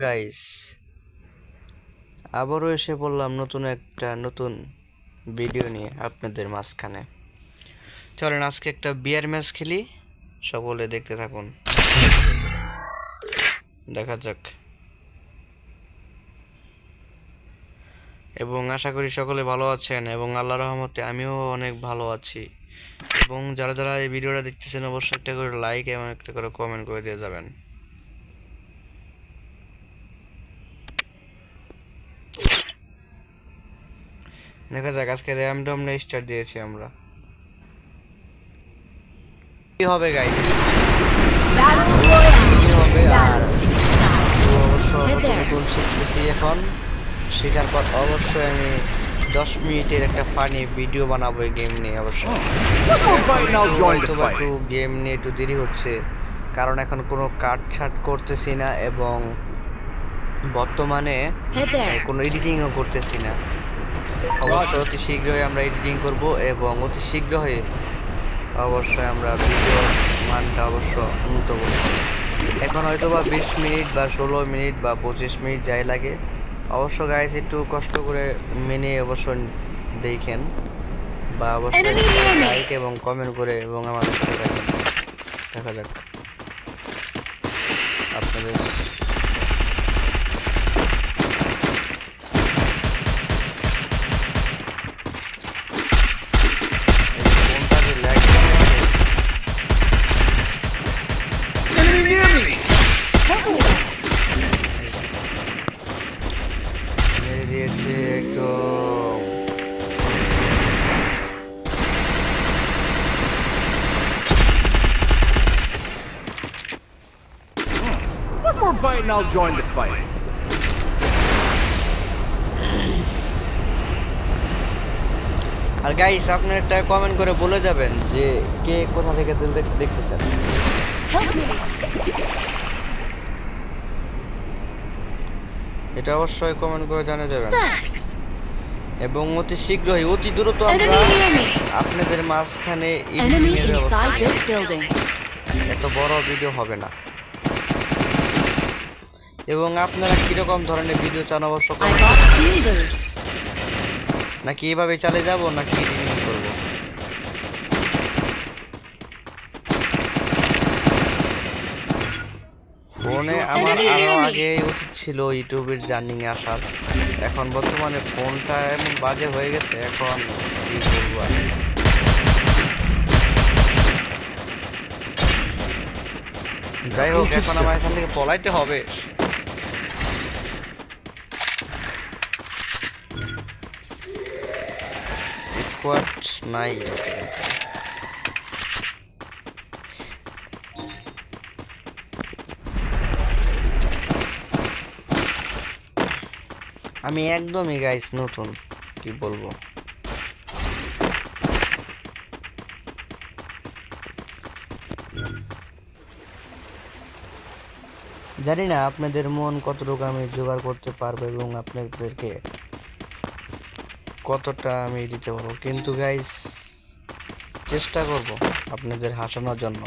Guys, আবারও এসে পড়লাম নতুন ভিডিও নিয়ে আপনাদের মাঝখানে। চলেন আজকে একটা বিয়ার ম্যাচ খেলি, সকলে দেখতে থাকুন, দেখা যাক। এবং আশা করি সকলে ভালো আছেন এবং আল্লাহর রহমতে আমিও অনেক ভালো আছি। এবং যারা যারা এই ভিডিওটা দেখতেছেন অবশ্যই একটা করে লাইক এবং একটা করে কমেন্ট করে দিয়ে যাবেন। দেখা যাক, আজকে র্যান্ডম স্টার্ট দিয়েছি আমরা, কি হবে গাইস, কি হবে। আর অবশ্য নতুন শিখতেছি, এখন শেখার পর অবশ্যই আমি 10 মিনিটের একটা ফানি ভিডিও বানাবো এই গেম নিয়ে। অবশ্যই একটু গেম নিয়ে একটু দেরি হচ্ছে, কারণ এখন কোনো কাট ছাট করতেছি না এবং বর্তমানে কোনো এডিটিংও করতেছি না। অবশ্যই অতি শীঘ্রই আমরা এডিটিং করব এবং অতি শীঘ্রই অবশ্যই আমরা ভিডিও মানটা অবশ্য উন্নত করব। এখন হয়তো বা 20 মিনিট বা 16 মিনিট বা 25 মিনিট যাই লাগে, অবশ্য গাইস একটু কষ্ট করে মেনে অবশ্যই দেখেন বা অবশ্যই লাইক এবং কমেন্ট করে এবং আমাদের সাথে থাকেন। দেখা যাক আপনাদের মেরে দিয়েছে একদম। One more bite and I'll join the fight. আর গাইস, আপনারা একটা কমেন্ট করে বলে যাবেন যে কে কোথা থেকে দেখতেছেন। এটা অবশ্যই কমেন্ট করে জানিয়ে যাবেন এবং অতি শীঘ্রই অতি দ্রুত আমরা আপনাদের মাঝখানে এডিটিংয়ের ব্যবস্থা, এত বড় ভিডিও হবে না। এবং আপনারা কিরকম ধরনের ভিডিও চান অবশ্য নাকি এভাবে চালিয়ে যাব নাকি এডিটিং করব। ফোনে আমার আরো আগে উচিত ছিল ইউটিউবের জার্নিং এ আসার, এখন বর্তমানে ফোনটা এমন বাজে হয়ে গেছে, এখন কি বলবো আর। যাই হোক, এখন আমার এখান থেকে পলাইতে হবে। স্কোয়াড নাই, আমি একদমই গাইস নতুন, কি বলবো। জানি না আপনাদের মন কতটুকু আমি জোগাড় করতে পারবো এবং আপনাদেরকে কতটা আমি দিতে পারবো, কিন্তু গাইস চেষ্টা করব আপনাদের হাসানোর জন্য।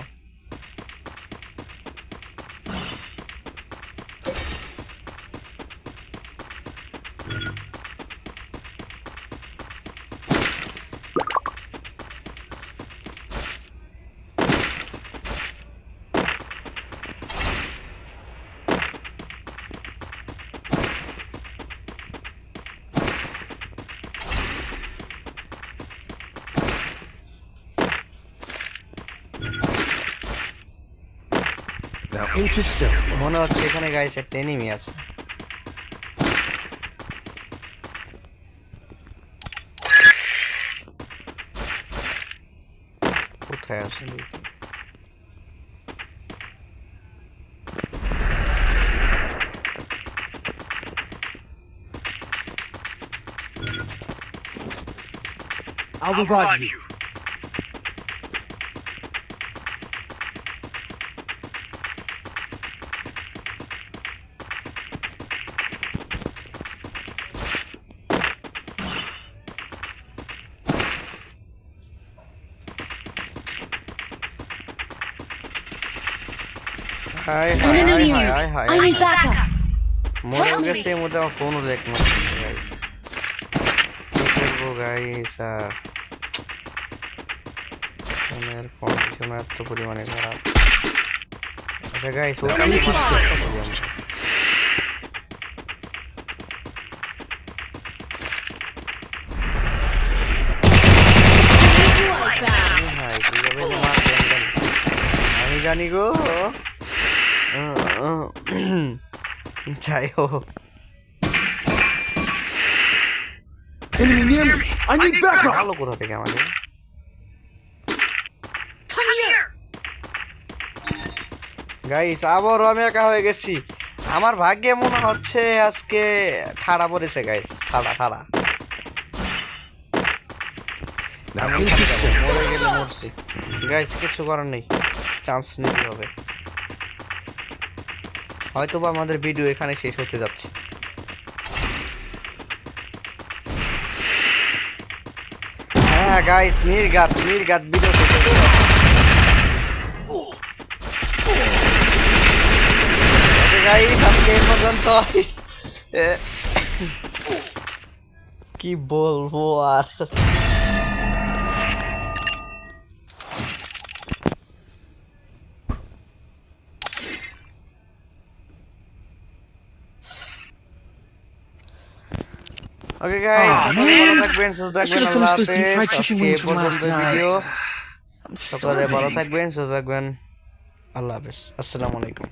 মনে হচ্ছে এখানে গাইস একটা এনিমি আছে। কোথায় আছে? I'll revive you. Hi, hi, hi, hi, hi, hi. I need backup. মরে গেছে এর মধ্যে আমার ফোনও লেখ মারছে গাইস কি করবো গাইস আর ফোনের কন্ডিশন এত পরিমাণে খারাপ আচ্ছা গাইস ওটা আমি চেষ্টা করি আমরা ভাই কিভাবে মারবেন আমি জানি গো যাই হোক Enemy near me! I need backup! ভালো কোথা থেকে আমাদের গাইস আবারও আমি একা হয়ে গেছি আমার ভাগ্যে মনে হচ্ছে আজকে ঠাড়া পড়েছে গাইস ঠাড়া ঠাড়া আমি মরে গেলে মরছি গাইস কিছু করার নেই চান্স নিতে হবে হয়তো বা আমাদের ভিডিও এখানে শেষ হতে যাচ্ছে হ্যাঁ গাইস নির্ঘাত ভিডিও শেষ হতে যাচ্ছে গাইস আজকে এই পর্যন্ত কি বলবো আর ওকে গাইস ভালো থাকবেন সুস্থ থাকবেন আল্লাহ হাফেজ আজকে এই পর্যন্ত ভিডিও সকলে ভালো থাকবেন সুস্থ থাকবেন আল্লাহ হাফেজ আসসালামু আলাইকুম